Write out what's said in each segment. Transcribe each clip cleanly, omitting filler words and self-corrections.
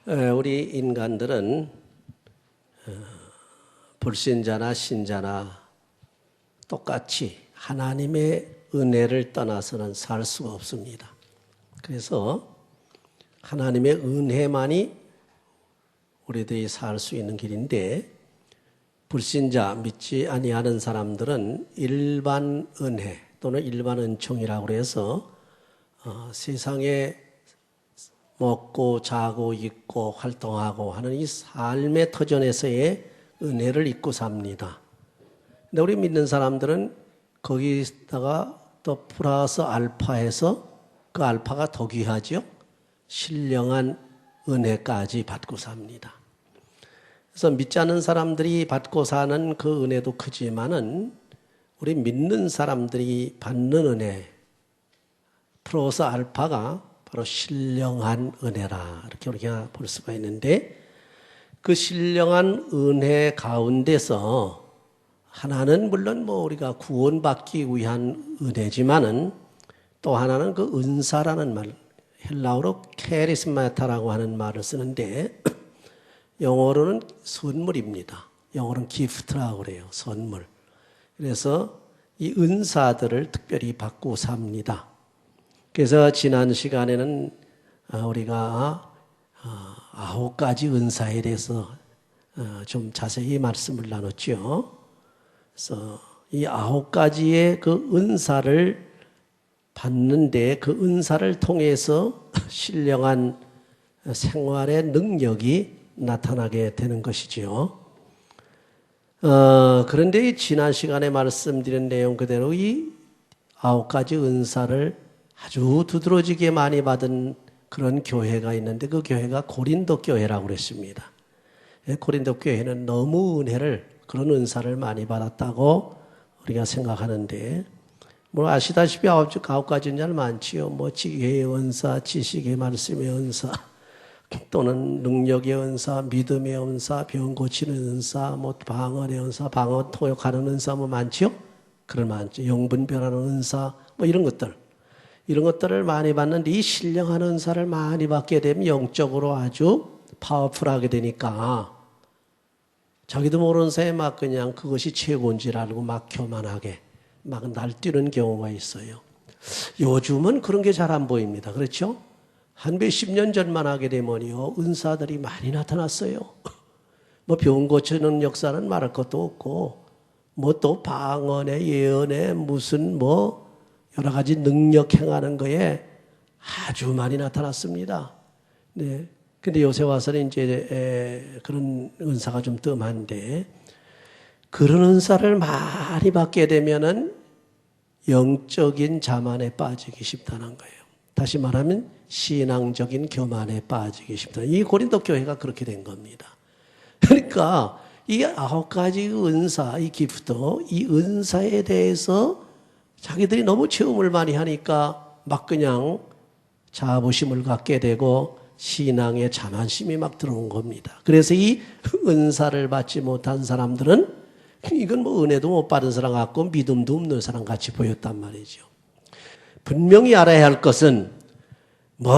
우리 인간들은 불신자나 신자나 똑같이 하나님의 은혜를 떠나서는 살 수가 없습니다. 그래서 하나님의 은혜만이 우리들이 살 수 있는 길인데, 불신자, 믿지 아니하는 사람들은 일반 은혜 또는 일반 은총이라고 해서 세상에 먹고 자고 입고 활동하고 하는 이 삶의 터전에서의 은혜를 잊고 삽니다. 근데 우리 믿는 사람들은 거기다가 또 플러스 알파해서 그 알파가 더 귀하죠. 신령한 은혜까지 받고 삽니다. 그래서 믿지 않는 사람들이 받고 사는 그 은혜도 크지만은 우리 믿는 사람들이 받는 은혜 플러스 알파가 바로 신령한 은혜라, 이렇게 우리가 볼 수가 있는데, 그 신령한 은혜 가운데서 하나는 물론 우리가 구원받기 위한 은혜지만은 또 하나는 그 은사라는 말, 헬라어로 케리스마타라고 하는 말을 쓰는데 영어로는 선물입니다. 영어로는 기프트라고 그래요. 선물. 그래서 이 은사들을 특별히 받고 삽니다. 그래서 지난 시간에는 우리가 9가지 은사에 대해서 좀 자세히 말씀을 나눴죠. 그래서 이 9가지의 그 은사를 받는데 그 은사를 통해서 신령한 생활의 능력이 나타나게 되는 것이죠. 그런데 지난 시간에 말씀드린 내용 그대로 이 9가지 은사를 아주 두드러지게 많이 받은 그런 교회가 있는데, 그 교회가 고린도 교회라고 그랬습니다. 고린도 교회는 너무 은혜를, 그런 은사를 많이 받았다고 우리가 생각하는데, 아시다시피 9가지 은사는 많지요. 지혜의 은사, 지식의 말씀의 은사, 또는 능력의 은사, 믿음의 은사, 병 고치는 은사, 방언의 은사, 방언 통역하는 은사 많지요. 그런 많죠. 영분 변하는 은사, 이런 것들을 많이 받는데, 이 신령한 은사를 많이 받게 되면 영적으로 아주 파워풀하게 되니까 자기도 모르는 사이에 그냥 그것이 최고인 줄 알고 교만하게 날뛰는 경우가 있어요. 요즘은 그런 게 잘 안 보입니다. 그렇죠? 한 몇십 년 전만 하게 되면요, 은사들이 많이 나타났어요. 병 고치는 역사는 말할 것도 없고, 또 방언에, 예언에, 무슨 여러 가지 능력 행하는 거에 아주 많이 나타났습니다. 네. 근데 요새 와서는 이제 그런 은사가 좀 뜸한데, 그런 은사를 많이 받게 되면은 영적인 자만에 빠지기 쉽다는 거예요. 다시 말하면 신앙적인 교만에 빠지기 쉽다. 이 고린도 교회가 그렇게 된 겁니다. 그러니까 이 9가지 은사, 이 기프트, 이 은사에 대해서 자기들이 너무 체험을 많이 하니까 그냥 자부심을 갖게 되고 신앙의 자만심이 들어온 겁니다. 그래서 이 은사를 받지 못한 사람들은 이건 은혜도 못 받은 사람 같고 믿음도 없는 사람 같이 보였단 말이죠. 분명히 알아야 할 것은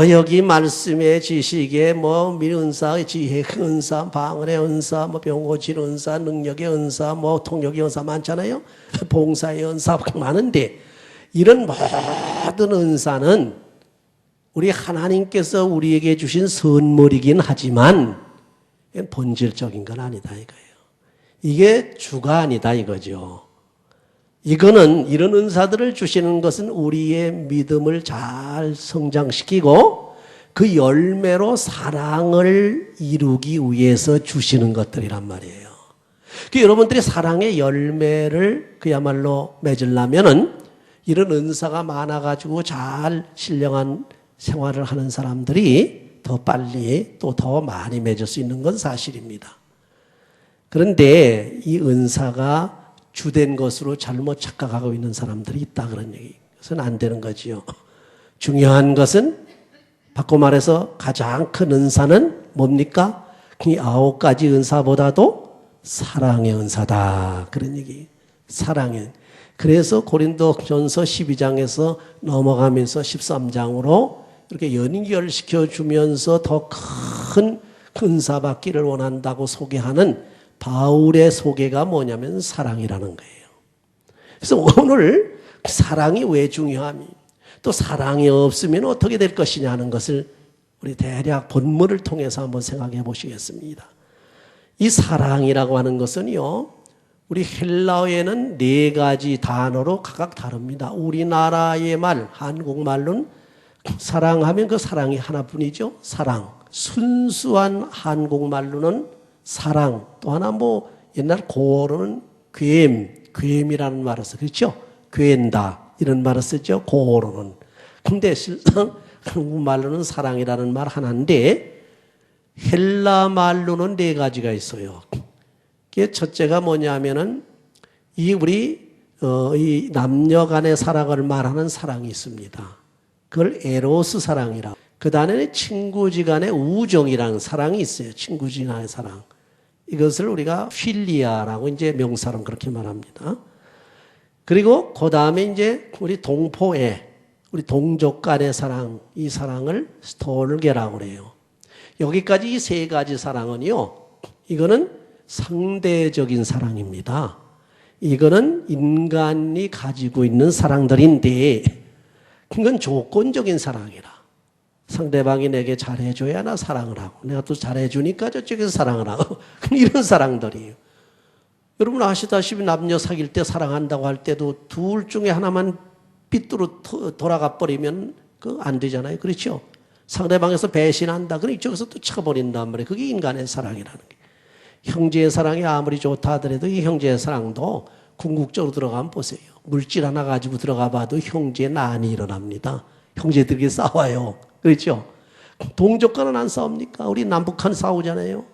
여기 말씀의 지식에 은사, 지혜의 은사, 방언의 은사, 병 고치는 은사, 능력의 은사, 통역의 은사 많잖아요. 봉사의 은사 많은데, 이런 모든 은사는 우리 하나님께서 우리에게 주신 선물이긴 하지만 본질적인 건 아니다 이거예요. 이게 주가 아니다 이거죠. 이런 은사들을 주시는 것은 우리의 믿음을 잘 성장시키고 그 열매로 사랑을 이루기 위해서 주시는 것들이란 말이에요. 여러분들이 사랑의 열매를 그야말로 맺으려면은 이런 은사가 많아가지고 잘 신령한 생활을 하는 사람들이 더 빨리 또 더 많이 맺을 수 있는 건 사실입니다. 그런데 이 은사가 주된 것으로 잘못 착각하고 있는 사람들이 있다, 그런 얘기. 그것은 안 되는 거지요. 중요한 것은, 바꿔 말해서 가장 큰 은사는 뭡니까? 이 9가지 은사보다도 사랑의 은사다, 그런 얘기. 사랑의. 그래서 고린도전서 12장에서 넘어가면서 13장으로 이렇게 연결시켜 주면서 더 큰 은사받기를 원한다고 소개하는 바울의 소개가 뭐냐면 사랑이라는 거예요. 그래서 오늘 사랑이 왜 중요함이, 또 사랑이 없으면 어떻게 될 것이냐 하는 것을 우리 대략 본문을 통해서 한번 생각해 보시겠습니다. 이 사랑이라고 하는 것은요, 우리 헬라어에는 4가지 단어로 각각 다릅니다. 우리나라의 말, 한국말로는 사랑하면 그 사랑이 하나뿐이죠. 사랑. 순수한 한국말로는 사랑. 또 하나 뭐 옛날 고어로는 괴임이라는 말을 써. 그렇죠? 괴인다. 이런 말을 쓰죠. 고어로는. 근데 실상 한국말로는 사랑이라는 말 하나인데 헬라 말로는 4가지가 있어요. 그게 첫째가 뭐냐면은 이 남녀 간의 사랑을 말하는 사랑이 있습니다. 그걸 에로스 사랑이라. 그 다음에 친구지간의 우정이라는 사랑이 있어요. 친구지간의 사랑. 이것을 우리가 필리아라고 이제 명사로 그렇게 말합니다. 그리고 그 다음에 이제 우리 동포애, 우리 동족 간의 사랑, 이 사랑을 스톨게라고 그래요. 여기까지 이 3가지 사랑은요, 이거는 상대적인 사랑입니다. 이거는 인간이 가지고 있는 사랑들인데, 이건 조건적인 사랑이라. 상대방이 내게 잘해줘야 나 사랑을 하고, 내가 또 잘해주니까 저쪽에서 사랑을 하고, 이런 사랑들이에요. 여러분 아시다시피 남녀 사귈 때 사랑한다고 할 때도 둘 중에 하나만 삐뚤어 돌아가 버리면 안 되잖아요. 그렇죠? 상대방에서 배신한다. 그럼 이쪽에서 또 쳐버린단 말이에요. 그게 인간의 사랑이라는 게. 형제의 사랑이 아무리 좋다 하더라도 이 형제의 사랑도 궁극적으로 들어가면 보세요. 물질 하나 가지고 들어가 봐도 형제의 난이 일어납니다. 형제들끼리 싸워요. 그렇죠? 동족간은 안 싸웁니까? 우리 남북한 싸우잖아요.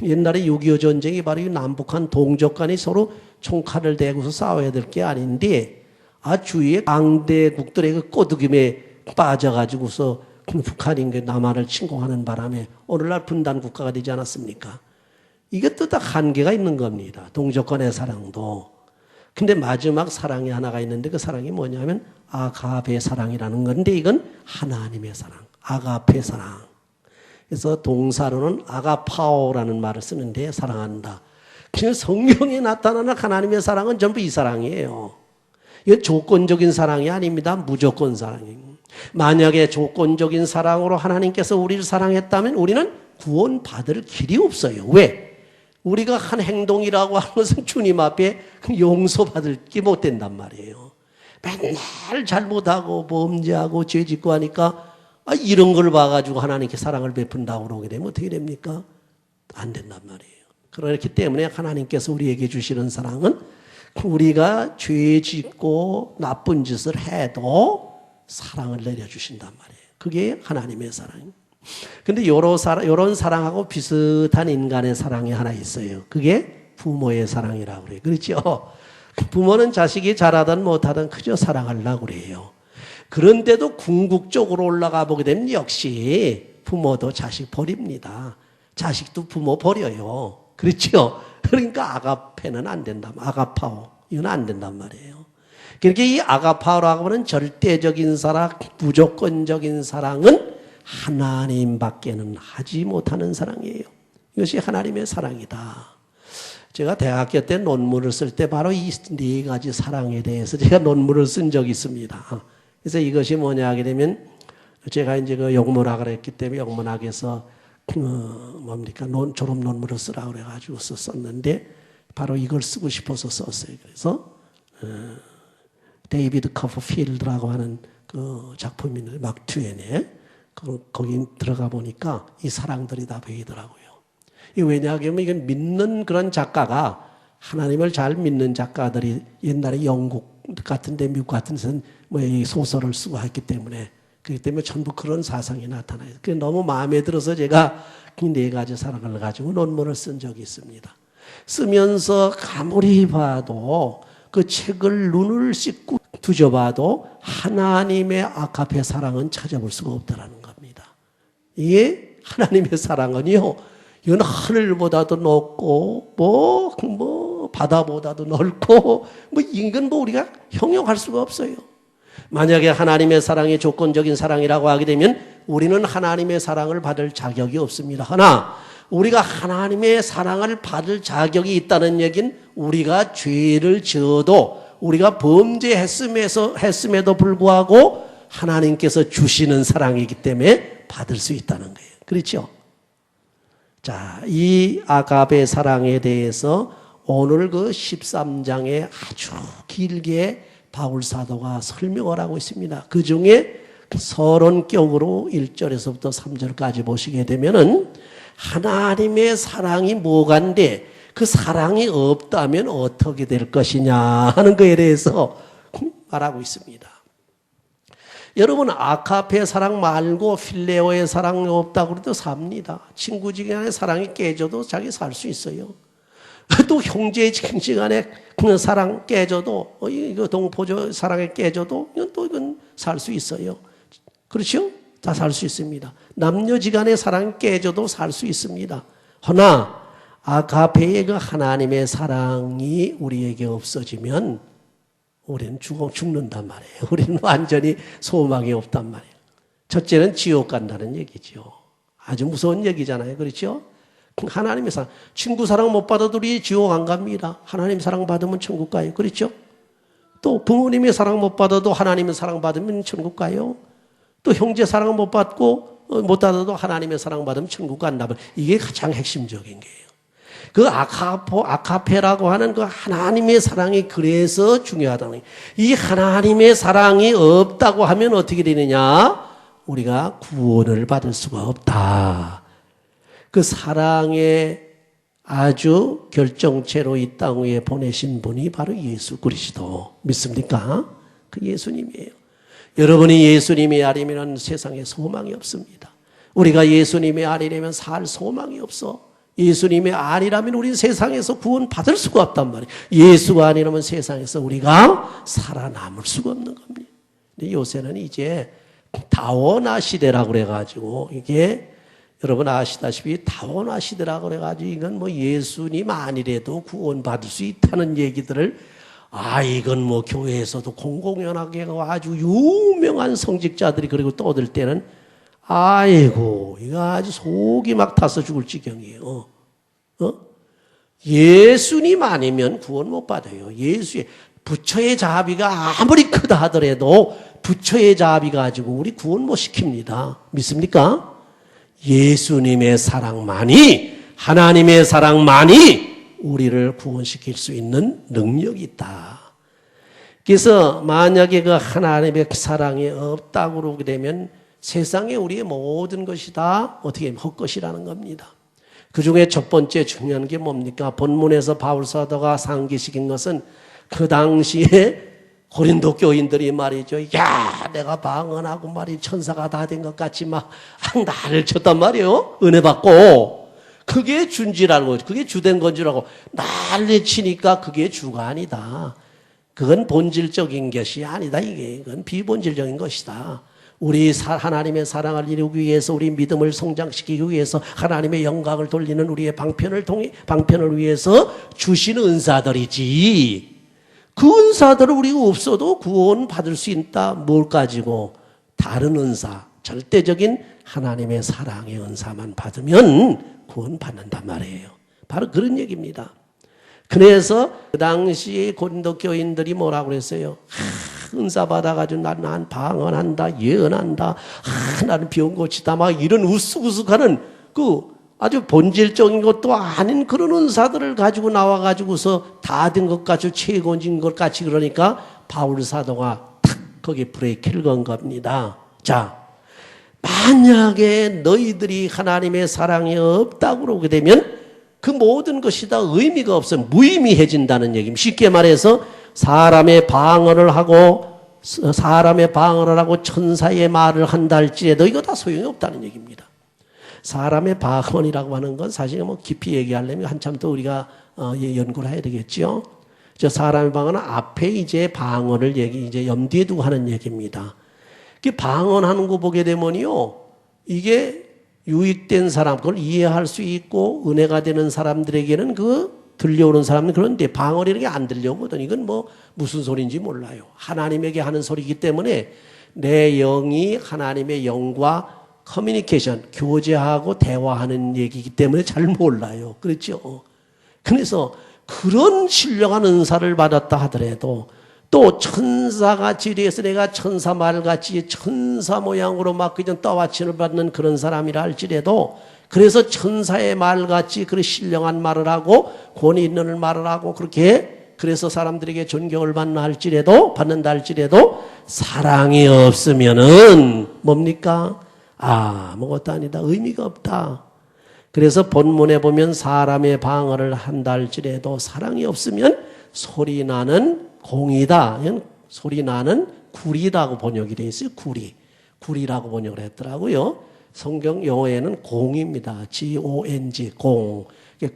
옛날에 6.25 전쟁이 바로 이 남북한 동족간이 서로 총칼을 대고서 싸워야 될 게 아닌데, 주위에 강대국들의 그 꼬드김에 빠져가지고서 북한인 남한을 침공하는 바람에 오늘날 분단 국가가 되지 않았습니까? 이것도 다 한계가 있는 겁니다. 동족간의 사랑도. 근데 마지막 사랑이 하나가 있는데 그 사랑이 뭐냐면 아가페 사랑이라는 건데, 이건 하나님의 사랑, 아가페 사랑. 그래서 동사로는 아가파오라는 말을 쓰는데 사랑한다. 그래서 성경에 나타나는 하나님의 사랑은 전부 이 사랑이에요. 이건 조건적인 사랑이 아닙니다. 무조건 사랑이에요. 만약에 조건적인 사랑으로 하나님께서 우리를 사랑했다면 우리는 구원받을 길이 없어요. 왜? 우리가 한 행동이라고 하는 것은 주님 앞에 용서받을 게 못 된단 말이에요. 맨날 잘못하고 범죄하고 죄짓고 하니까 이런 걸 봐가지고 하나님께 사랑을 베푼다고 그러게 되면 어떻게 됩니까? 안 된단 말이에요. 그렇기 때문에 하나님께서 우리에게 주시는 사랑은 우리가 죄 짓고 나쁜 짓을 해도 사랑을 내려주신단 말이에요. 그게 하나님의 사랑입니다. 근데 요런 사랑하고 비슷한 인간의 사랑이 하나 있어요. 그게 부모의 사랑이라고 그래요. 그렇죠? 부모는 자식이 잘하든 못하든 그저 사랑하려고 그래요. 그런데도 궁극적으로 올라가 보게 되면 역시 부모도 자식 버립니다. 자식도 부모 버려요. 그렇죠? 그러니까 아가페는 안 된다. 아가파오. 이건 안 된단 말이에요. 그러니까 이 아가파오라고 하는 절대적인 사랑, 무조건적인 사랑은 하나님밖에는 하지 못하는 사랑이에요. 이것이 하나님의 사랑이다. 제가 대학교 때 논문을 쓸 때 바로 이 4가지 사랑에 대해서 제가 논문을 쓴 적이 있습니다. 그래서 이것이 뭐냐 하게 되면 제가 이제 그 영문학을 했기 때문에 영문학에서 졸업 논문을 쓰라고 그래가지고 썼는데 바로 이걸 쓰고 싶어서 썼어요. 그래서 데이비드 커퍼필드라고 하는 그 작품이 있는데 막 트웬의 거기 들어가 보니까 이 사랑들이 다 보이더라고요. 이 왜냐하면 이건 믿는 그런 작가가 하나님을 잘 믿는 작가들이 옛날에 영국 같은데 미국 같은 데서는 뭐 이 소설을 쓰고 했기 때문에 그렇기 때문에 전부 그런 사상이 나타나요. 그게 너무 마음에 들어서 제가 이 4가지 사랑을 가지고 논문을 쓴 적이 있습니다. 쓰면서 아무리 봐도 그 책을 눈을 씻고 뒤져봐도 하나님의 아가페 사랑은 찾아볼 수가 없다라는 겁니다. 이게 하나님의 사랑은요, 이건 하늘보다도 높고 뭐 바다보다도 넓고 뭐 인간 우리가 형용할 수가 없어요. 만약에 하나님의 사랑이 조건적인 사랑이라고 하게 되면 우리는 하나님의 사랑을 받을 자격이 없습니다. 하나, 우리가 하나님의 사랑을 받을 자격이 있다는 얘기는 우리가 죄를 지어도 우리가 범죄했음에도 불구하고 하나님께서 주시는 사랑이기 때문에 받을 수 있다는 거예요. 그렇죠? 자, 이 아가베 사랑에 대해서 오늘 그 13장에 아주 길게 바울 사도가 설명을 하고 있습니다. 그 중에 서론격으로 1절에서부터 3절까지 보시게 되면은 하나님의 사랑이 뭐간데 그 사랑이 없다면 어떻게 될 것이냐 하는 것에 대해서 말하고 있습니다. 여러분, 아가페 사랑 말고 필레오의 사랑이 없다고 해도 삽니다. 친구지간의 사랑이 깨져도 자기 살 수 있어요. 또 형제지간의 사랑 깨져도 이거 동포조 사랑에 깨져도 이건 살 수 있어요. 그렇죠? 다 살 수 있습니다. 남녀지간의 사랑이 깨져도 살 수 있습니다. 허나 아가페의 그 하나님의 사랑이 우리에게 없어지면 우리는 죽는단 말이에요. 우리는 완전히 소망이 없단 말이에요. 첫째는 지옥 간다는 얘기죠. 아주 무서운 얘기잖아요. 그렇죠? 하나님의 사랑. 친구 사랑 못 받아도 우리 지옥 안 갑니다. 하나님 사랑 받으면 천국 가요. 그렇죠? 또 부모님의 사랑 못 받아도 하나님의 사랑 받으면 천국 가요. 또 형제 사랑 못 받아도 하나님의 사랑 받으면 천국 간다면 이게 가장 핵심적인 거예요. 그 아카페라고 하는 그 하나님의 사랑이 그래서 중요하다는 거예요. 이 하나님의 사랑이 없다고 하면 어떻게 되느냐? 우리가 구원을 받을 수가 없다. 그 사랑의 아주 결정체로 이 땅 위에 보내신 분이 바로 예수 그리스도 믿습니까? 그 예수님이에요. 여러분이 예수님이 아니면 세상에 소망이 없습니다. 우리가 예수님이 아니라면 살 소망이 없어. 예수님이 아니라면 우리는 세상에서 구원 받을 수가 없단 말이에요. 예수가 아니라면 세상에서 우리가 살아남을 수가 없는 겁니다. 근데 요새는 이제 다원화 시대라고 그래가지고 이게 여러분 아시다시피 다원화 시대라고 그래가지고 이건 뭐 예수님 아니래도 구원 받을 수 있다는 얘기들을 이건 뭐 교회에서도 공공연하게 아주 유명한 성직자들이 그리고 떠들 때는 아이고, 이거 아주 속이 막 타서 죽을 지경이에요. 예수님 아니면 구원 못 받아요. 부처의 자비가 아무리 크다 하더라도 부처의 자비 가지고 우리 구원 못 시킵니다. 믿습니까? 예수님의 사랑만이, 하나님의 사랑만이 우리를 구원시킬 수 있는 능력이 있다. 그래서 만약에 그 하나님의 사랑이 없다고 그러게 되면 세상에 우리의 모든 것이 다 어떻게 헛것이라는 겁니다. 그 중에 첫 번째 중요한 게 뭡니까? 본문에서 바울 사도가 상기시킨 것은 그 당시에 고린도 교인들이 말이죠. 야, 내가 방언하고 말이 천사가 다 된 것 같이 막 나를 쳤단 말이에요. 은혜 받고. 그게 준줄 알고, 그게 주된 건 줄 알고 난리 치니까 그게 주가 아니다. 그건 본질적인 것이 아니다. 그건 비본질적인 것이다. 우리 하나님의 사랑을 이루기 위해서 우리 믿음을 성장시키기 위해서 하나님의 영광을 돌리는 우리의 방편을 위해서 주시는 은사들이지. 그 은사들을 우리가 없어도 구원 받을 수 있다. 뭘 가지고? 다른 은사, 절대적인 하나님의 사랑의 은사만 받으면 구원 받는단 말이에요. 바로 그런 얘기입니다. 그래서 그 당시 고린도 교인들이 뭐라고 그랬어요? 은사 받아가지고 난 방언한다, 예언한다, 나는 병 고치다, 막 이런 우스우스하는 그 아주 본질적인 것도 아닌 그런 은사들을 가지고 나와가지고서 다 된 것 같이 최고인 것 같이 그러니까 바울 사도가 탁 거기에 브레이크를 건 겁니다. 자, 만약에 너희들이 하나님의 사랑이 없다고 그러게 되면 그 모든 것이 다 의미가 없어 무의미해진다는 얘기입니다. 쉽게 말해서 사람의 방언을 하고 천사의 말을 한다 할지라도 이거 다 소용이 없다는 얘기입니다. 사람의 방언이라고 하는 건 사실 뭐 깊이 얘기하려면 한참 더 우리가 연구를 해야 되겠죠. 저 사람의 방언은 앞에 이제 방언을 이제 염두에 두고 하는 얘기입니다. 그 방언하는 거 보게 되면요, 이게 유익된 사람, 그걸 이해할 수 있고 은혜가 되는 사람들에게는 그 들려오는 사람은 그런데 방언이라는 게 안 들려오거든. 이건 뭐 무슨 소리인지 몰라요. 하나님에게 하는 소리이기 때문에 내 영이 하나님의 영과 커뮤니케이션, 교제하고 대화하는 얘기이기 때문에 잘 몰라요. 그렇죠? 그래서 그런 신령한 은사를 받았다 하더라도 또 천사같이 이래서 내가 천사 말같이 천사 모양으로 막 그냥 떠받침을 받는 그런 사람이라 할지라도 그래서 천사의 말같이 그런 신령한 말을 하고 권위 있는 말을 하고 그렇게 그래서 사람들에게 존경을 받는다 할지라도 사랑이 없으면은 뭡니까? 아무것도 아니다. 의미가 없다. 그래서 본문에 보면 사람의 방언을 한다 할지라도 사랑이 없으면 소리나는 공이다. 소리나는 구리다고 번역이 되어 있어요. 구리라고 번역을 했더라고요. 성경 영어에는 공입니다. G-O-N-G, 공.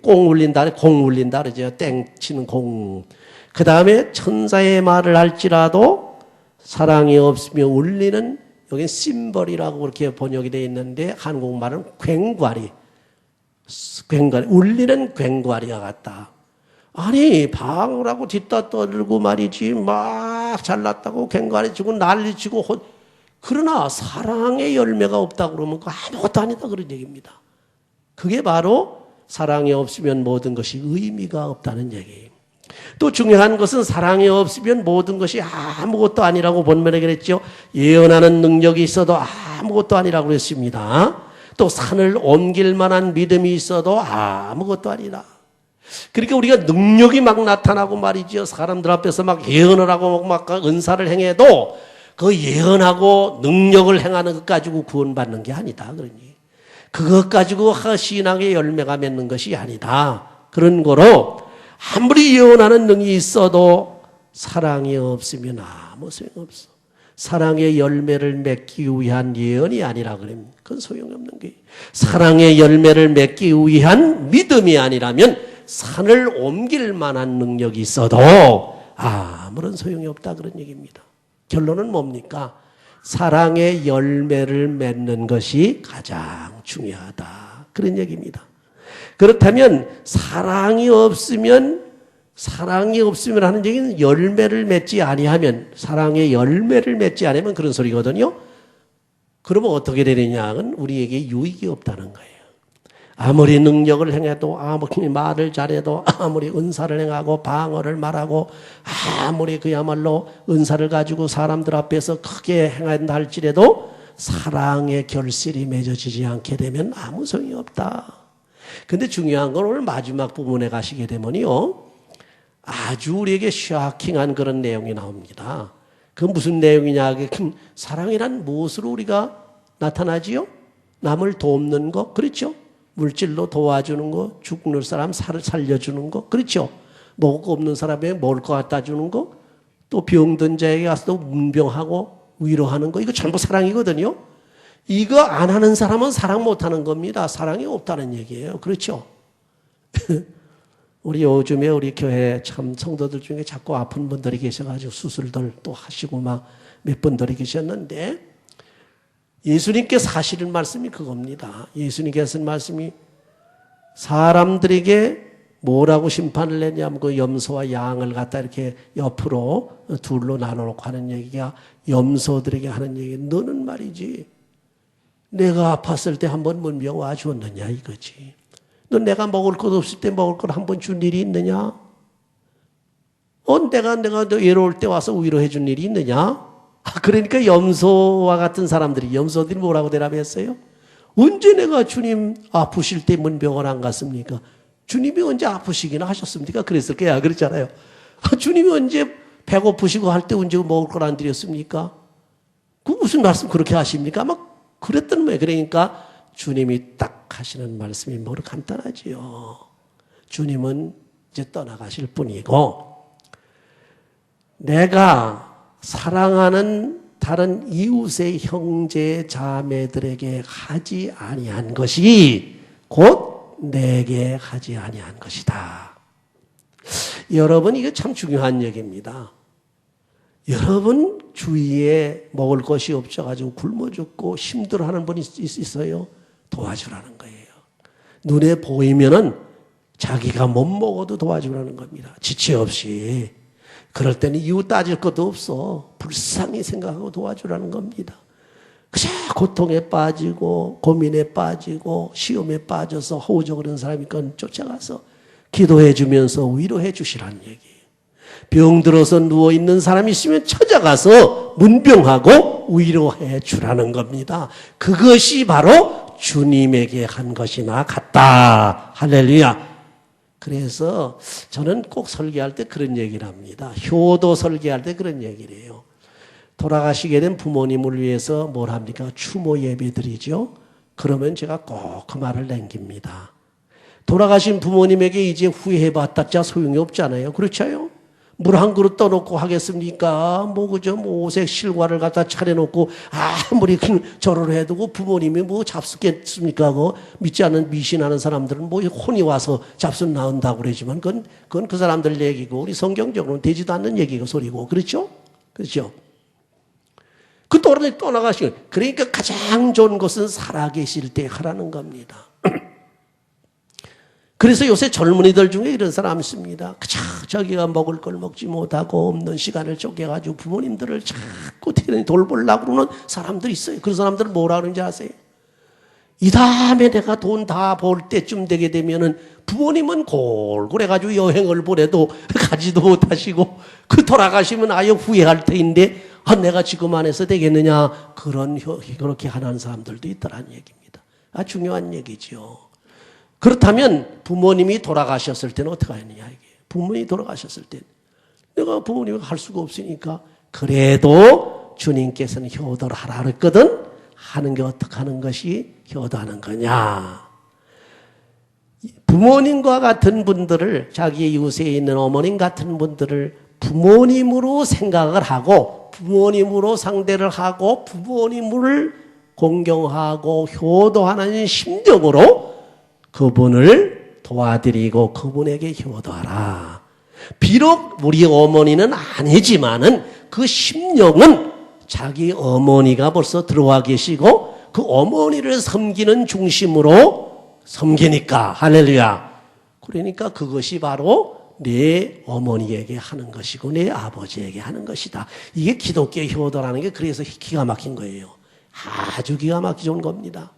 꽁 울린다, 공 울린다 그러죠. 땡 치는 공. 그 다음에 천사의 말을 할지라도 사랑이 없으며 울리는, 여기 심벌이라고 그렇게 번역이 되어 있는데 한국말은 괭과리, 울리는 괭과리와 같다. 아니 방을 하고 뒷다 떠들고 말이지 막 잘났다고 괭과리 치고 난리치고 그러나 사랑의 열매가 없다 그러면 그 아무것도 아니다 그런 얘기입니다. 그게 바로 사랑이 없으면 모든 것이 의미가 없다는 얘기예요. 또 중요한 것은 사랑이 없으면 모든 것이 아무것도 아니라고 본문에 그랬죠. 예언하는 능력이 있어도 아무것도 아니라고 그랬습니다. 또 산을 옮길 만한 믿음이 있어도 아무것도 아니라. 그러니까 우리가 능력이 막 나타나고 말이죠. 사람들 앞에서 막 예언을 하고 막 은사를 행해도 그 예언하고 능력을 행하는 것 가지고 구원받는 게 아니다. 그러니 그것 가지고 신앙의 열매가 맺는 것이 아니다. 그런 거로 아무리 예언하는 능이 있어도 사랑이 없으면 아무 소용없어. 사랑의 열매를 맺기 위한 예언이 아니라 그러면 그건 소용없는 거예요. 사랑의 열매를 맺기 위한 믿음이 아니라면 산을 옮길 만한 능력이 있어도 아무런 소용이 없다 그런 얘기입니다. 결론은 뭡니까? 사랑의 열매를 맺는 것이 가장 중요하다 그런 얘기입니다. 그렇다면 사랑이 없으면 하는 얘기는 열매를 맺지 아니하면, 사랑의 열매를 맺지 않으면 그런 소리거든요. 그러면 어떻게 되느냐는 우리에게 유익이 없다는 거예요. 아무리 능력을 행해도, 아무리 말을 잘해도, 아무리 은사를 행하고 방언을 말하고, 아무리 그야말로 은사를 가지고 사람들 앞에서 크게 행한다 할지라도 사랑의 결실이 맺어지지 않게 되면 아무 소용이 없다. 근데 중요한 건 오늘 마지막 부분에 가시게 되면요, 아주 우리에게 쇼킹한 그런 내용이 나옵니다. 그 무슨 내용이냐? 사랑이란 무엇으로 우리가 나타나지요? 남을 돕는 거, 그렇죠? 물질로 도와주는 거, 죽는 사람 살려주는 거, 그렇죠? 먹을 거 없는 사람에게 먹을 거 갖다 주는 거, 또 병든 자에게 가서 문병하고 위로하는 거, 이거 전부 사랑이거든요. 이거 안 하는 사람은 사랑 못 하는 겁니다. 사랑이 없다는 얘기예요. 그렇죠? 우리 요즘에 우리 교회 참 성도들 중에 자꾸 아픈 분들이 계셔가지고 수술들 또 하시고 막 몇 분들이 계셨는데, 예수님께서 하시는 말씀이 그겁니다. 예수님께서 하신 말씀이 사람들에게 뭐라고 심판을 내냐면 그 염소와 양을 갖다 이렇게 옆으로 둘로 나눠놓고 하는 얘기가 염소들에게 하는 얘기. 너는 말이지 내가 아팠을 때 한번 문병 와주었느냐 이거지. 너 내가 먹을 것 없을 때 먹을 걸 한번 준 일이 있느냐? 내가 너 외로울 때 와서 위로해 준 일이 있느냐? 그러니까 염소와 같은 사람들이, 염소들이 뭐라고 대답했어요? 언제 내가 주님 아프실 때 문병을 안 갔습니까? 주님이 언제 아프시기나 하셨습니까? 그랬을 거야. 그렇잖아요. 주님이 언제 배고프시고 할 때 언제 먹을 걸 안 드렸습니까? 그 무슨 말씀 그렇게 하십니까? 막 그랬던 거예요. 그러니까 주님이 딱 하시는 말씀이 뭐로 간단하지요. 주님은 이제 떠나가실 뿐이고, 내가 사랑하는 다른 이웃의 형제 자매들에게 하지 아니한 것이 곧 내게 하지 아니한 것이다. 여러분, 이게 참 중요한 얘기입니다. 여러분 주위에 먹을 것이 없어가지고 굶어 죽고 힘들어하는 분이 있어요. 도와주라는 거예요. 눈에 보이면은 자기가 못 먹어도 도와주라는 겁니다. 지체 없이. 그럴 때는 이유 따질 것도 없어. 불쌍히 생각하고 도와주라는 겁니다. 그저 고통에 빠지고 고민에 빠지고 시험에 빠져서 허우적 그런 사람이 건 쫓아가서 기도해 주면서 위로해 주시라는 얘기예요. 병들어서 누워있는 사람이 있으면 찾아가서 문병하고 위로해 주라는 겁니다. 그것이 바로 주님에게 한 것이나 같다. 할렐루야. 그래서 저는 꼭 설교할 때 그런 얘기를 합니다. 효도 설교할 때 그런 얘기를 해요. 돌아가시게 된 부모님을 위해서 뭘 합니까? 추모 예배 드리죠. 그러면 제가 꼭 그 말을 남깁니다. 돌아가신 부모님에게 이제 후회해봤자 소용이 없잖아요. 그렇죠? 물 한 그릇 떠놓고 하겠습니까? 그죠? 오색 실과를 갖다 차려놓고 아무리 절을 해두고 부모님이 잡수겠습니까? 믿지 않는 미신하는 사람들은 혼이 와서 잡수 나온다고 그러지만 그건 그 사람들 얘기고 우리 성경적으로는 되지도 않는 얘기고 소리고 그렇죠? 그렇죠? 그 떠나가시고 그러니까 가장 좋은 것은 살아계실 때 하라는 겁니다. 그래서 요새 젊은이들 중에 이런 사람 있습니다. 그저 자기가 먹을 걸 먹지 못하고 없는 시간을 쪼개가지고 부모님들을 자꾸 돌보려고 그러는 사람들이 있어요. 그런 사람들은 뭐라 그러는지 아세요? 이 다음에 내가 돈 다 벌 때쯤 되게 되면은 부모님은 골골해가지고 여행을 보내도 가지도 못하시고 그 돌아가시면 아예 후회할 터인데 내가 지금 안 해서 되겠느냐. 그렇게 하는 사람들도 있더라는 얘기입니다. 중요한 얘기죠. 그렇다면 부모님이 돌아가셨을 때는 어떻게 하느냐 이게. 부모님이 돌아가셨을 때 내가 부모님이 할 수가 없으니까 그래도 주님께서는 효도를 하라 그랬거든. 하는 게 어떻게 하는 것이 효도하는 거냐. 부모님과 같은 분들을 자기의 이웃에 있는 어머님 같은 분들을 부모님으로 생각을 하고 부모님으로 상대를 하고 부모님을 공경하고 효도하는 심정으로 그분을 도와드리고 그분에게 효도하라. 비록 우리 어머니는 아니지만은 그 심령은 자기 어머니가 벌써 들어와 계시고 그 어머니를 섬기는 중심으로 섬기니까 할렐루야. 그러니까 그것이 바로 내 어머니에게 하는 것이고 내 아버지에게 하는 것이다. 이게 기독교의 효도라는 게 그래서 기가 막힌 거예요. 아주 기가 막히게 좋은 겁니다.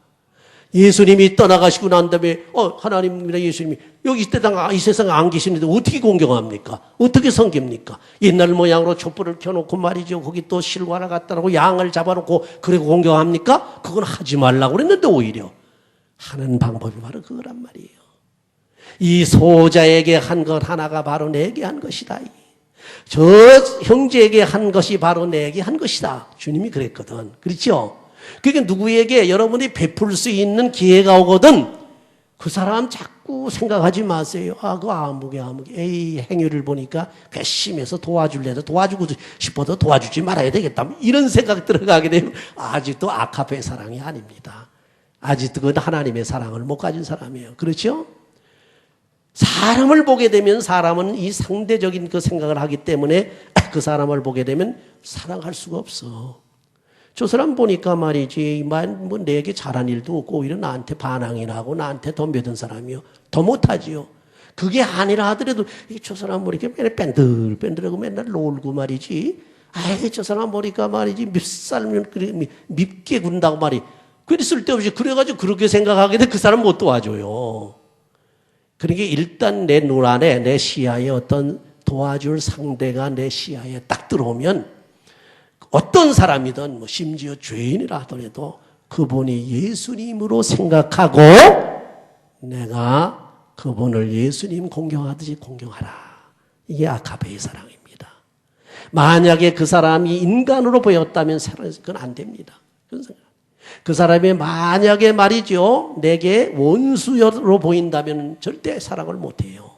예수님이 떠나가시고 난 다음에 하나님이나 예수님이 여기 이 세상에 안 계시는데 어떻게 공경합니까? 어떻게 섬깁니까? 옛날 모양으로 촛불을 켜놓고 말이죠. 거기 또 실과를 갖다 놓고 양을 잡아놓고 그리고 공경합니까? 그건 하지 말라고 그랬는데 오히려 하는 방법이 바로 그거란 말이에요. 이 소자에게 한 것 하나가 바로 내게 한 것이다. 저 형제에게 한 것이 바로 내게 한 것이다. 주님이 그랬거든. 그렇죠? 그러니까 누구에게 여러분이 베풀 수 있는 기회가 오거든 그 사람 자꾸 생각하지 마세요. 그 아무개 에이 행위를 보니까 괘씸해서 도와줄래도 도와주고 싶어도 도와주지 말아야 되겠다. 이런 생각 들어가게 되면 아직도 아카페 사랑이 아닙니다. 아직도 그건 하나님의 사랑을 못 가진 사람이에요. 그렇죠? 사람을 보게 되면 사람은 이 상대적인 그 생각을 하기 때문에 그 사람을 보게 되면 사랑할 수가 없어. 저 사람 보니까 말이지, 내게 잘한 일도 없고, 오히려 나한테 반항이나 하고, 나한테 덤벼든 사람이요. 더 못하지요. 그게 아니라 하더라도, 저 사람 보니까 맨날 뺀들하고 맨날 놀고 말이지. 저 사람 보니까 말이지, 밉살면, 밉게 군다고 말이. 그리 쓸데없이, 그래가지고 그렇게 생각하게 돼, 그 사람 못 도와줘요. 그러니까 일단 내 눈 안에, 내 시야에 어떤 도와줄 상대가 내 시야에 딱 들어오면, 어떤 사람이든 심지어 죄인이라 하더라도 그분이 예수님으로 생각하고 내가 그분을 예수님 공경하듯이 공경하라. 이게 아카페의 사랑입니다. 만약에 그 사람이 인간으로 보였다면 그건 안 됩니다. 그 사람이 만약에 말이죠, 내게 원수로 보인다면 절대 사랑을 못해요.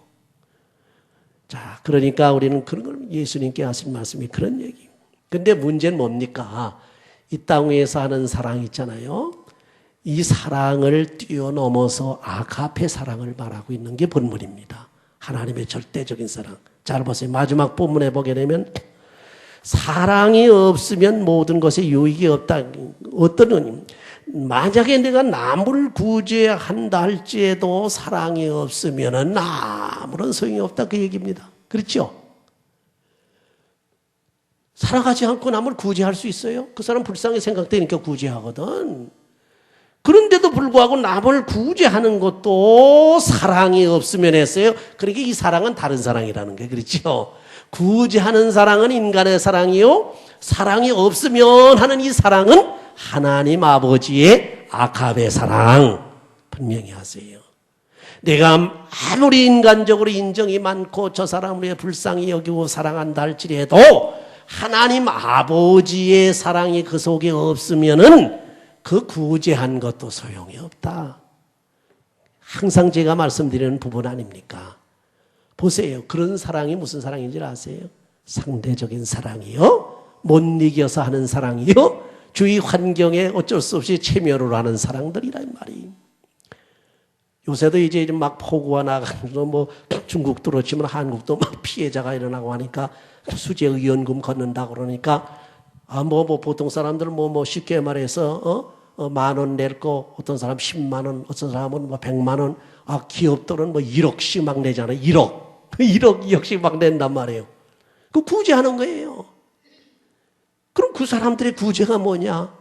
자, 그러니까 우리는 그런 걸 예수님께 하신 말씀이 그런 얘기입니다. 근데 문제는 뭡니까? 이 땅 위에서 하는 사랑 있잖아요. 이 사랑을 뛰어넘어서 아가페 사랑을 말하고 있는 게 본문입니다. 하나님의 절대적인 사랑. 잘 보세요. 마지막 본문에 보게 되면 사랑이 없으면 모든 것에 유익이 없다. 어떤 의미? 만약에 내가 남을 구제한다 할지라도 사랑이 없으면은 아무런 소용이 없다 그 얘기입니다. 그렇죠? 사랑하지 않고 남을 구제할 수 있어요? 그 사람 불쌍히 생각되니까 구제하거든. 그런데도 불구하고 남을 구제하는 것도 사랑이 없으면 했어요. 그러니까 이 사랑은 다른 사랑이라는 게 그렇죠. 구제하는 사랑은 인간의 사랑이요. 사랑이 없으면 하는 이 사랑은 하나님 아버지의 아가베 사랑. 분명히 하세요. 내가 아무리 인간적으로 인정이 많고 저 사람을 위해 불쌍히 여기고 사랑한다 할지라도 하나님 아버지의 사랑이 그 속에 없으면은 그 구제한 것도 소용이 없다. 항상 제가 말씀드리는 부분 아닙니까? 보세요. 그런 사랑이 무슨 사랑인지 아세요? 상대적인 사랑이요. 못 이겨서 하는 사랑이요. 주위 환경에 어쩔 수 없이 체면으로 하는 사랑들이란 말이에요. 요새도 이제 막 폭우가 나가면서 뭐 중국도 그렇지만 한국도 막 피해자가 일어나고 하니까 수재의원금 걷는다 그러니까 뭐 보통 사람들은 뭐 쉽게 말해서 10,000원 낼 거 어떤 사람 10만 원, 어떤 사람은 뭐 100만 원, 기업들은 뭐 1억씩 막 내잖아요. 1억, 2억씩 막 낸단 말이에요. 그 구제하는 거예요. 그럼 그 사람들의 구제가 뭐냐?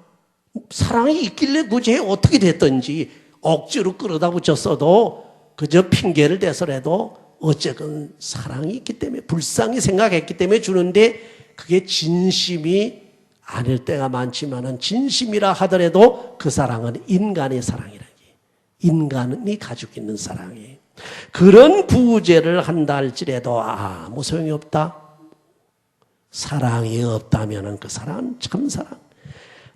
사랑이 있길래 구제에 어떻게 됐든지 억지로 끌어다 붙였어도 그저 핑계를 대서라도 어쨌든 사랑이 있기 때문에 불쌍히 생각했기 때문에 주는데 그게 진심이 아닐 때가 많지만은 진심이라 하더라도 그 사랑은 인간의 사랑이라니. 인간이 가지고 있는 사랑이에요. 그런 구제를 한다 할지라도 아무 소용이 없다. 사랑이 없다면은 그 사랑은 참사랑.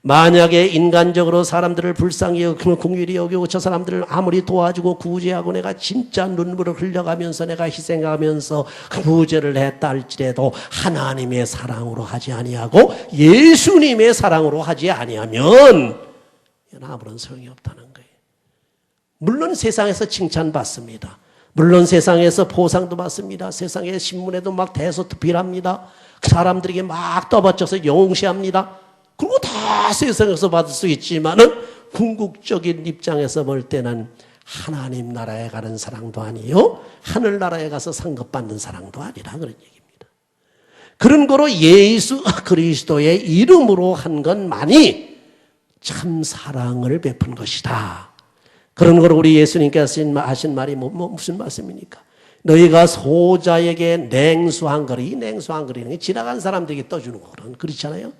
만약에 인간적으로 사람들을 불쌍히 여기고 긍휼히 여기고 저 사람들을 아무리 도와주고 구제하고 내가 진짜 눈물을 흘려가면서 내가 희생하면서 구제를 했다 할지라도 하나님의 사랑으로 하지 아니하고 예수님의 사랑으로 하지 아니하면 아무런 소용이 없다는 거예요. 물론 세상에서 칭찬받습니다. 물론 세상에서 보상도 받습니다. 세상의 신문에도 막 대서특필합니다. 사람들에게 막 떠받쳐서 영시합니다. 그리고 다 세상에서 받을 수 있지만은 궁극적인 입장에서 볼 때는 하나님 나라에 가는 사랑도 아니요 하늘나라에 가서 상급받는 사랑도 아니라 그런 얘기입니다. 그런 거로 예수 그리스도의 이름으로 한 것만이 참 사랑을 베푼 것이다. 그런 거로 우리 예수님께서 하신 말이 무슨 말씀입니까? 너희가 소자에게 냉수한 거리, 냉수한 거리는 지나간 사람들에게 떠주는 거는 그렇잖아요.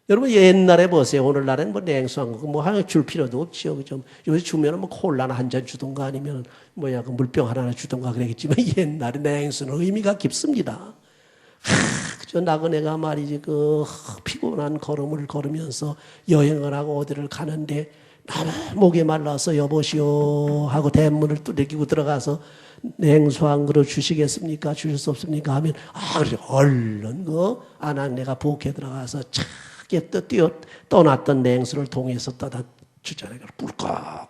여러분 옛날에 보세요. 오늘날에는 뭐 냉수한 거 뭐 하나 줄 필요도 없지요. 그죠? 요새 주면은 뭐 콜라나 한 잔 주던가 아니면 뭐야 그 물병 하나 주던가 그랬겠지만 옛날에 냉수는 의미가 깊습니다. 그저 나그네가 말이지 그 피곤한 걸음을 걸으면서 여행을 하고 어디를 가는데 너무 목이 말라서 여보시오 하고 대문을 뚫리고 들어가서 냉수한 그릇 주시겠습니까? 주실 수 없습니까? 하면 그래 얼른 그 아낙네가 부엌에 들어가서 차게 떠났던 냉수를 동에서 떠다 주잖아요.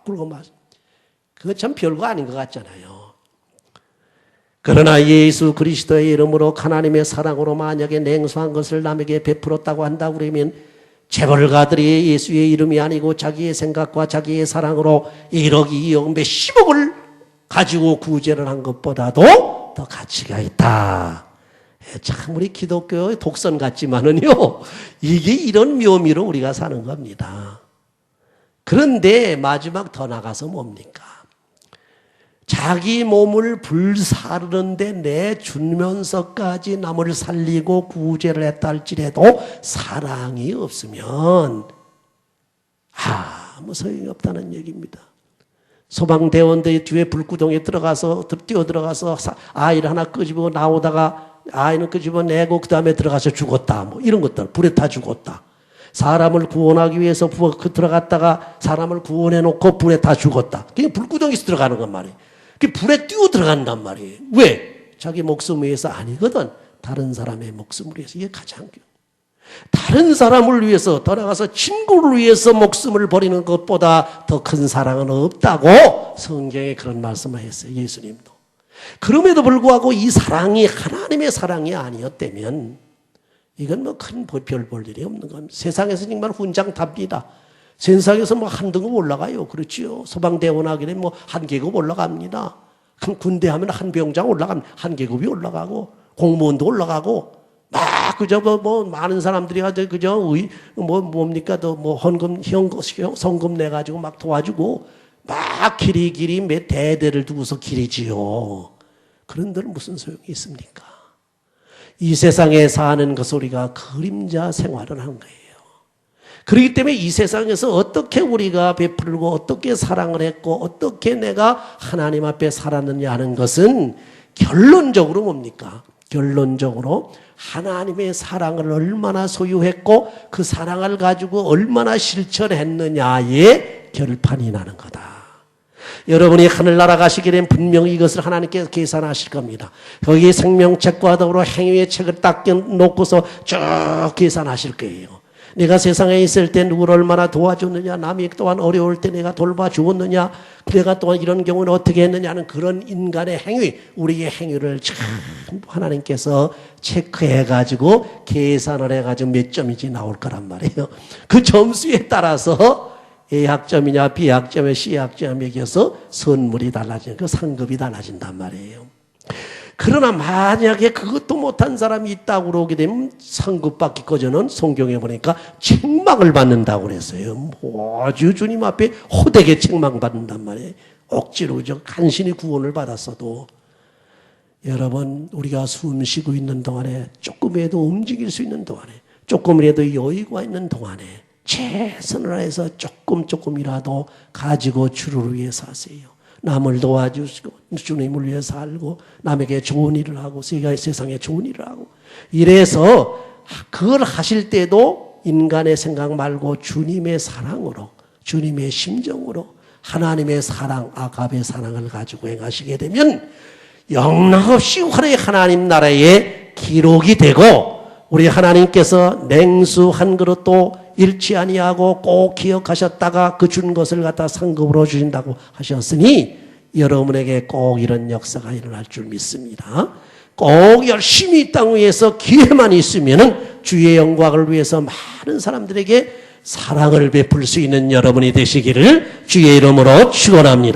꿀꺽 마시. 그거 참 별거 아닌 것 같잖아요. 그러나 예수 그리스도의 이름으로 하나님의 사랑으로 만약에 냉수한 것을 남에게 베풀었다고 한다고 그러면 재벌가들이 예수의 이름이 아니고 자기의 생각과 자기의 사랑으로 1억, 2억, 몇십억을 가지고 구제를 한 것보다도 더 가치가 있다. 참 우리 기독교의 독선 같지만은요, 이게 이런 묘미로 우리가 사는 겁니다. 그런데 마지막 더 나가서 뭡니까? 자기 몸을 불사르는데 내주면서까지 남을 살리고 구제를 했다 할지라도 사랑이 없으면 아무 소용이 없다는 얘기입니다. 소방대원들이 뒤에 불구덩이에 들어가서 뛰어들어가서 아이를 하나 끄집어 나오다가 아이는 끄집어내고 그 다음에 들어가서 죽었다. 뭐 이런 것들 불에 타 죽었다. 사람을 구원하기 위해서 들어갔다가 사람을 구원해놓고 불에 타 죽었다. 그게 불구덩이에서 들어가는 건 말이에요. 그게 불에 뛰어 들어간단 말이에요. 왜? 자기 목숨을 위해서 아니거든. 다른 사람의 목숨을 위해서. 이게 가장 다른 사람을 위해서 더 나아가서 친구를 위해서 목숨을 버리는 것보다 더 큰 사랑은 없다고 성경에 그런 말씀을 했어요. 예수님도. 그럼에도 불구하고 이 사랑이 하나님의 사랑이 아니었다면 이건 뭐 큰 별 볼 일이 없는 겁니다. 세상에서 정말 훈장탑니다. 세상에서 뭐 한 등급 올라가요. 그렇지요. 소방대원 하기는 뭐 한 계급 올라갑니다. 그럼 군대 하면 한 병장 올라가면 한 계급이 올라가고 공무원도 올라가고 막 그저 뭐 많은 사람들이 그저 뭡니까 또 뭐 헌금 성금 내 가지고 막 도와주고 막 길이 몇 대대를 두고서 기리지요. 그런들 무슨 소용이 있습니까? 이 세상에 사는 것을 우리가 그림자 생활을 하는 거예요. 그렇기 때문에 이 세상에서 어떻게 우리가 베풀고 어떻게 사랑을 했고 어떻게 내가 하나님 앞에 살았느냐 하는 것은 결론적으로 뭡니까? 결론적으로 하나님의 사랑을 얼마나 소유했고 그 사랑을 가지고 얼마나 실천했느냐의 결판이 나는 거다. 여러분이 하늘나라 가시게 되면 분명히 이것을 하나님께서 계산하실 겁니다. 거기에 생명책과 더불어 행위의 책을 딱 놓고서 쭉 계산하실 거예요. 내가 세상에 있을 때 누구를 얼마나 도와줬느냐, 남이 또한 어려울 때 내가 돌봐주었느냐, 내가 또한 이런 경우는 어떻게 했느냐는 그런 인간의 행위, 우리의 행위를 전부 하나님께서 체크해가지고 계산을 해가지고 몇 점인지 나올 거란 말이에요. 그 점수에 따라서 A학점이냐 B학점이냐 C학점에 매겨서 선물이 달라지는 그 상급이 달라진단 말이에요. 그러나 만약에 그것도 못한 사람이 있다고 그러게 되면 상급 받기까지는 성경에 보니까 책망을 받는다고 그랬어요. 아주 주님 앞에 호되게 책망받는단 말이에요. 억지로 간신히 구원을 받았어도. 여러분 우리가 숨 쉬고 있는 동안에 조금이라도 움직일 수 있는 동안에 조금이라도 여유가 있는 동안에 최선을 다해서 조금이라도 가지고 주를 위해 사세요. 남을 도와주시고 주님을 위해 살고 남에게 좋은 일을 하고 세상에 좋은 일을 하고 이래서 그걸 하실 때도 인간의 생각 말고 주님의 사랑으로 주님의 심정으로 하나님의 사랑 아가베 사랑을 가지고 행하시게 되면 영락없이 활의 하나님 나라의 기록이 되고 우리 하나님께서 냉수 한 그릇도 잃지 아니하고 꼭 기억하셨다가 그 준 것을 갖다 상급으로 주신다고 하셨으니 여러분에게 꼭 이런 역사가 일어날 줄 믿습니다. 꼭 열심히 이 땅 위에서 기회만 있으면은 주의 영광을 위해서 많은 사람들에게 사랑을 베풀 수 있는 여러분이 되시기를 주의 이름으로 축원합니다.